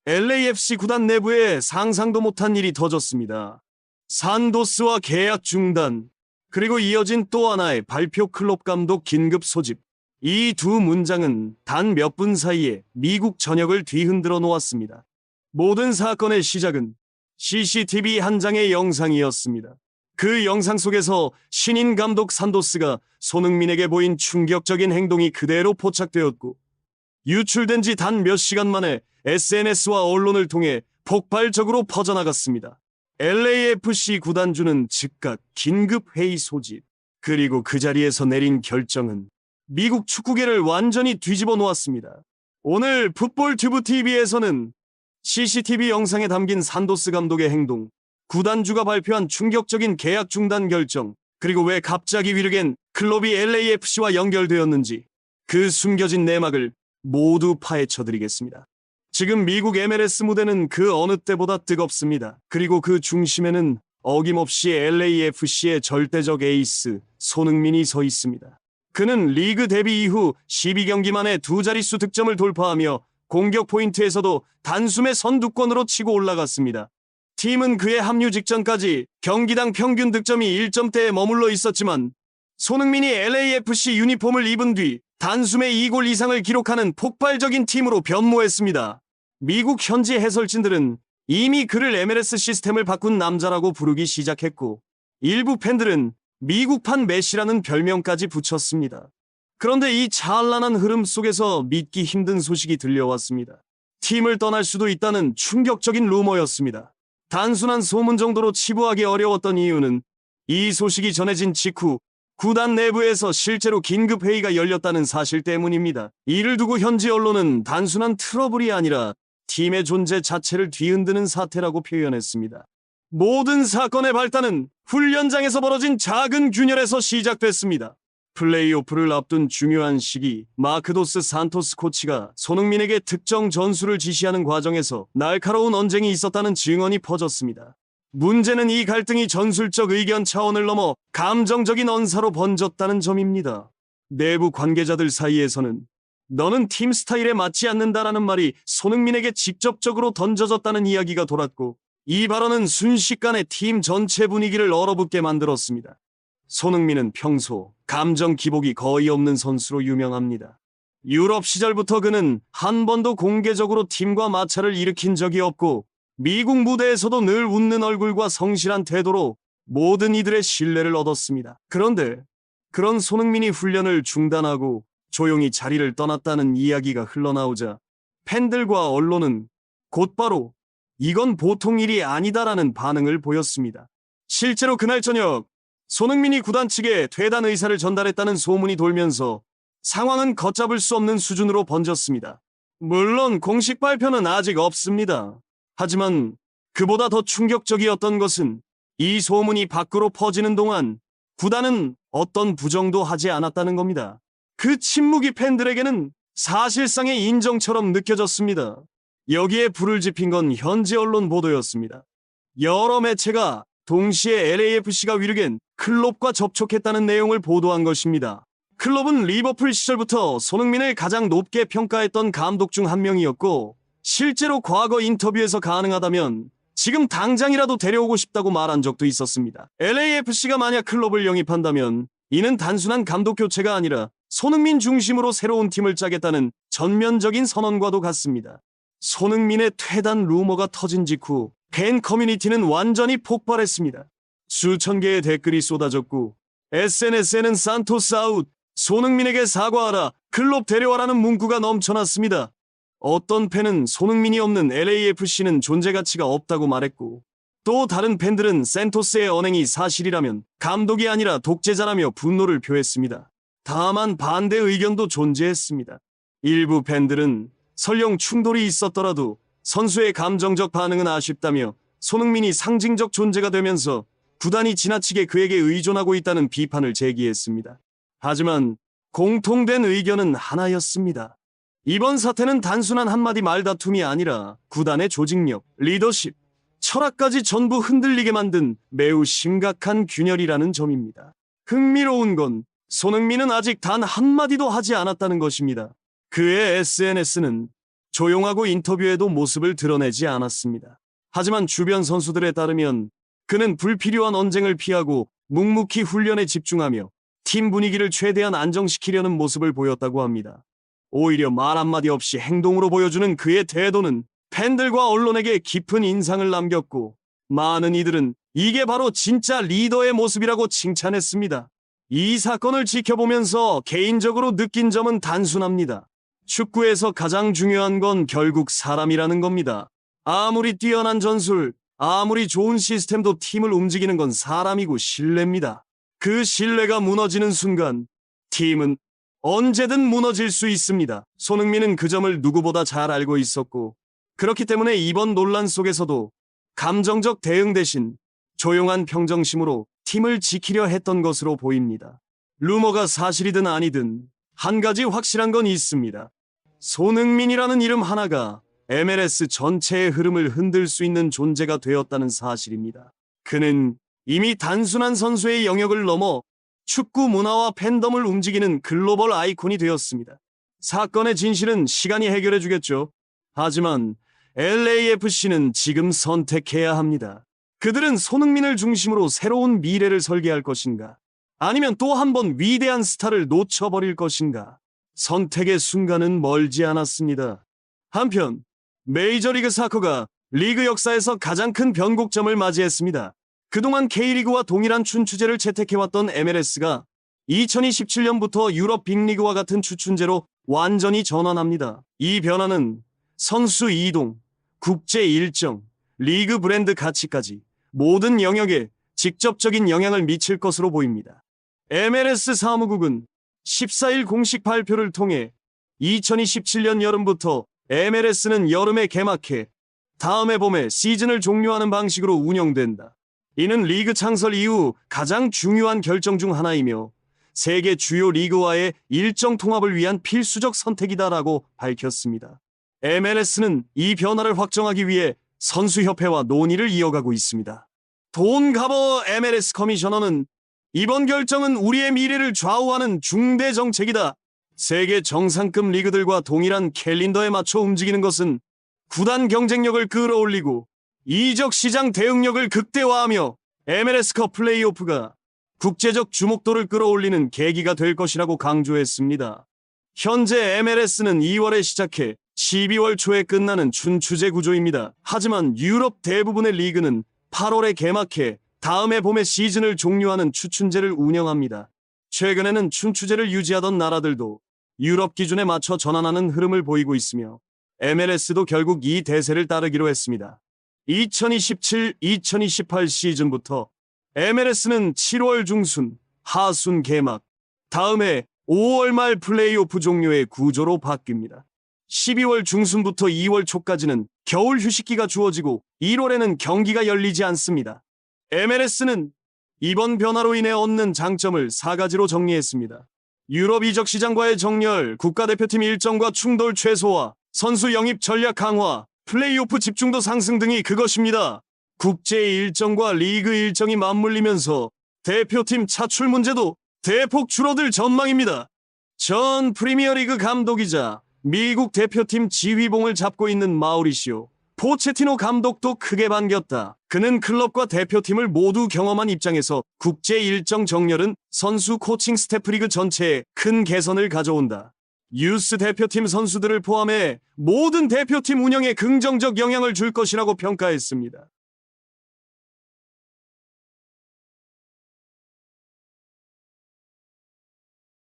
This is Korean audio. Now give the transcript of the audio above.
LAFC 구단 내부에 상상도 못한 일이 터졌습니다. 산토스와 계약 중단, 그리고 이어진 또 하나의 발표 클럽 감독 긴급 소집. 이 두 문장은 단 몇 분 사이에 미국 전역을 뒤흔들어 놓았습니다. 모든 사건의 시작은 CCTV 한 장의 영상이었습니다. 그 영상 속에서 신인 감독 산토스가 손흥민에게 보인 충격적인 행동이 그대로 포착되었고, 유출된 지 단 몇 시간 만에 SNS와 언론을 통해 폭발적으로 퍼져나갔습니다. LAFC 구단주는 즉각 긴급 회의 소집, 그리고 그 자리에서 내린 결정은 미국 축구계를 완전히 뒤집어 놓았습니다. 오늘 풋볼튜브 TV에서는 CCTV 영상에 담긴 산토스 감독의 행동, 구단주가 발표한 충격적인 계약 중단 결정, 그리고 왜 갑자기 위르겐 클럽이 LAFC와 연결되었는지 그 숨겨진 내막을 모두 파헤쳐드리겠습니다. 지금 미국 MLS 무대는 그 어느 때보다 뜨겁습니다. 그리고 그 중심에는 어김없이 LAFC의 절대적 에이스 손흥민이 서 있습니다. 그는 리그 데뷔 이후 12경기 만에 두 자릿수 득점을 돌파하며 공격 포인트에서도 단숨에 선두권으로 치고 올라갔습니다. 팀은 그의 합류 직전까지 경기당 평균 득점이 1점대에 머물러 있었지만 손흥민이 LAFC 유니폼을 입은 뒤 단숨에 2골 이상을 기록하는 폭발적인 팀으로 변모했습니다. 미국 현지 해설진들은 이미 그를 MLS 시스템을 바꾼 남자라고 부르기 시작했고, 일부 팬들은 미국판 메시라는 별명까지 붙였습니다. 그런데 이 찬란한 흐름 속에서 믿기 힘든 소식이 들려왔습니다. 팀을 떠날 수도 있다는 충격적인 루머였습니다. 단순한 소문 정도로 치부하기 어려웠던 이유는 이 소식이 전해진 직후 구단 내부에서 실제로 긴급 회의가 열렸다는 사실 때문입니다. 이를 두고 현지 언론은 단순한 트러블이 아니라 팀의 존재 자체를 뒤흔드는 사태라고 표현했습니다. 모든 사건의 발단은 훈련장에서 벌어진 작은 균열에서 시작됐습니다. 플레이오프를 앞둔 중요한 시기, 마크도스 산토스 코치가 손흥민에게 특정 전술을 지시하는 과정에서 날카로운 언쟁이 있었다는 증언이 퍼졌습니다. 문제는 이 갈등이 전술적 의견 차원을 넘어 감정적인 언사로 번졌다는 점입니다. 내부 관계자들 사이에서는 너는 팀 스타일에 맞지 않는다라는 말이 손흥민에게 직접적으로 던져졌다는 이야기가 돌았고, 이 발언은 순식간에 팀 전체 분위기를 얼어붙게 만들었습니다. 손흥민은 평소 감정 기복이 거의 없는 선수로 유명합니다. 유럽 시절부터 그는 한 번도 공개적으로 팀과 마찰을 일으킨 적이 없고, 미국 무대에서도 늘 웃는 얼굴과 성실한 태도로 모든 이들의 신뢰를 얻었습니다. 그런데 그런 손흥민이 훈련을 중단하고 조용히 자리를 떠났다는 이야기가 흘러나오자 팬들과 언론은 곧바로 이건 보통 일이 아니다라는 반응을 보였습니다. 실제로 그날 저녁 손흥민이 구단 측에 퇴단 의사를 전달했다는 소문이 돌면서 상황은 걷잡을 수 없는 수준으로 번졌습니다. 물론 공식 발표는 아직 없습니다. 하지만 그보다 더 충격적이었던 것은 이 소문이 밖으로 퍼지는 동안 구단은 어떤 부정도 하지 않았다는 겁니다. 그 침묵이 팬들에게는 사실상의 인정처럼 느껴졌습니다. 여기에 불을 지핀 건 현지 언론 보도였습니다. 여러 매체가 동시에 LAFC가 위르겐 클롭과 접촉했다는 내용을 보도한 것입니다. 클롭은 리버풀 시절부터 손흥민을 가장 높게 평가했던 감독 중 한 명이었고, 실제로 과거 인터뷰에서 가능하다면 지금 당장이라도 데려오고 싶다고 말한 적도 있었습니다. LAFC가 만약 클롭을 영입한다면 이는 단순한 감독 교체가 아니라 손흥민 중심으로 새로운 팀을 짜겠다는 전면적인 선언과도 같습니다. 손흥민의 퇴단 루머가 터진 직후 팬 커뮤니티는 완전히 폭발했습니다. 수천 개의 댓글이 쏟아졌고 SNS에는 산토스 아웃, 손흥민에게 사과하라, 클롭 데려와라는 문구가 넘쳐났습니다. 어떤 팬은 손흥민이 없는 LAFC는 존재 가치가 없다고 말했고, 또 다른 팬들은 산토스의 언행이 사실이라면 감독이 아니라 독재자라며 분노를 표했습니다. 다만 반대 의견도 존재했습니다. 일부 팬들은 설령 충돌이 있었더라도 선수의 감정적 반응은 아쉽다며 손흥민이 상징적 존재가 되면서 구단이 지나치게 그에게 의존하고 있다는 비판을 제기했습니다. 하지만 공통된 의견은 하나였습니다. 이번 사태는 단순한 한마디 말다툼이 아니라 구단의 조직력, 리더십, 철학까지 전부 흔들리게 만든 매우 심각한 균열이라는 점입니다. 흥미로운 건 손흥민은 아직 단 한마디도 하지 않았다는 것입니다. 그의 SNS는 조용하고 인터뷰에도 모습을 드러내지 않았습니다. 하지만 주변 선수들에 따르면 그는 불필요한 언쟁을 피하고 묵묵히 훈련에 집중하며 팀 분위기를 최대한 안정시키려는 모습을 보였다고 합니다. 오히려 말 한마디 없이 행동으로 보여주는 그의 태도는 팬들과 언론에게 깊은 인상을 남겼고, 많은 이들은 이게 바로 진짜 리더의 모습이라고 칭찬했습니다. 이 사건을 지켜보면서 개인적으로 느낀 점은 단순합니다. 축구에서 가장 중요한 건 결국 사람이라는 겁니다. 아무리 뛰어난 전술, 아무리 좋은 시스템도 팀을 움직이는 건 사람이고 신뢰입니다. 그 신뢰가 무너지는 순간 팀은 언제든 무너질 수 있습니다. 손흥민은 그 점을 누구보다 잘 알고 있었고, 그렇기 때문에 이번 논란 속에서도 감정적 대응 대신 조용한 평정심으로 팀을 지키려 했던 것으로 보입니다. 루머가 사실이든 아니든 한 가지 확실한 건 있습니다. 손흥민이라는 이름 하나가 MLS 전체의 흐름을 흔들 수 있는 존재가 되었다는 사실입니다. 그는 이미 단순한 선수의 영역을 넘어 축구 문화와 팬덤을 움직이는 글로벌 아이콘이 되었습니다. 사건의 진실은 시간이 해결해 주겠죠. 하지만 LAFC는 지금 선택해야 합니다. 그들은 손흥민을 중심으로 새로운 미래를 설계할 것인가? 아니면 또 한 번 위대한 스타를 놓쳐버릴 것인가? 선택의 순간은 멀지 않았습니다. 한편 메이저리그 사커가 리그 역사에서 가장 큰 변곡점을 맞이했습니다. 그동안 K리그와 동일한 춘추제를 채택해왔던 MLS가 2027년부터 유럽 빅리그와 같은 추춘제로 완전히 전환합니다. 이 변화는 선수 이동, 국제 일정, 리그 브랜드 가치까지 모든 영역에 직접적인 영향을 미칠 것으로 보입니다. MLS 사무국은 14일 공식 발표를 통해 2027년 여름부터 MLS는 여름에 개막해 다음해 봄에 시즌을 종료하는 방식으로 운영된다. 이는 리그 창설 이후 가장 중요한 결정 중 하나이며 세계 주요 리그와의 일정 통합을 위한 필수적 선택이다라고 밝혔습니다. MLS는 이 변화를 확정하기 위해 선수협회와 논의를 이어가고 있습니다. 돈 가버 MLS 커미셔너는 이번 결정은 우리의 미래를 좌우하는 중대 정책이다. 세계 정상급 리그들과 동일한 캘린더에 맞춰 움직이는 것은 구단 경쟁력을 끌어올리고 이적 시장 대응력을 극대화하며 MLS컵 플레이오프가 국제적 주목도를 끌어올리는 계기가 될 것이라고 강조했습니다. 현재 MLS는 2월에 시작해 12월 초에 끝나는 춘추제 구조입니다. 하지만 유럽 대부분의 리그는 8월에 개막해 다음해 봄에 시즌을 종료하는 추춘제를 운영합니다. 최근에는 춘추제를 유지하던 나라들도 유럽 기준에 맞춰 전환하는 흐름을 보이고 있으며 MLS도 결국 이 대세를 따르기로 했습니다. 2027-2028 시즌부터 MLS는 7월 중순, 하순 개막, 다음해 5월 말 플레이오프 종료의 구조로 바뀝니다. 12월 중순부터 2월 초까지는 겨울 휴식기가 주어지고 1월에는 경기가 열리지 않습니다. MLS는 이번 변화로 인해 얻는 장점을 4가지로 정리했습니다. 유럽 이적 시장과의 정렬, 국가대표팀 일정과 충돌 최소화, 선수 영입 전략 강화, 플레이오프 집중도 상승 등이 그것입니다. 국제 일정과 리그 일정이 맞물리면서 대표팀 차출 문제도 대폭 줄어들 전망입니다. 전 프리미어리그 감독이자 미국 대표팀 지휘봉을 잡고 있는 마우리시오 포체티노 감독도 크게 반겼다. 그는 클럽과 대표팀을 모두 경험한 입장에서 국제 일정 정렬은 선수 코칭 스태프 리그 전체에 큰 개선을 가져온다. 유스 대표팀 선수들을 포함해 모든 대표팀 운영에 긍정적 영향을 줄 것이라고 평가했습니다.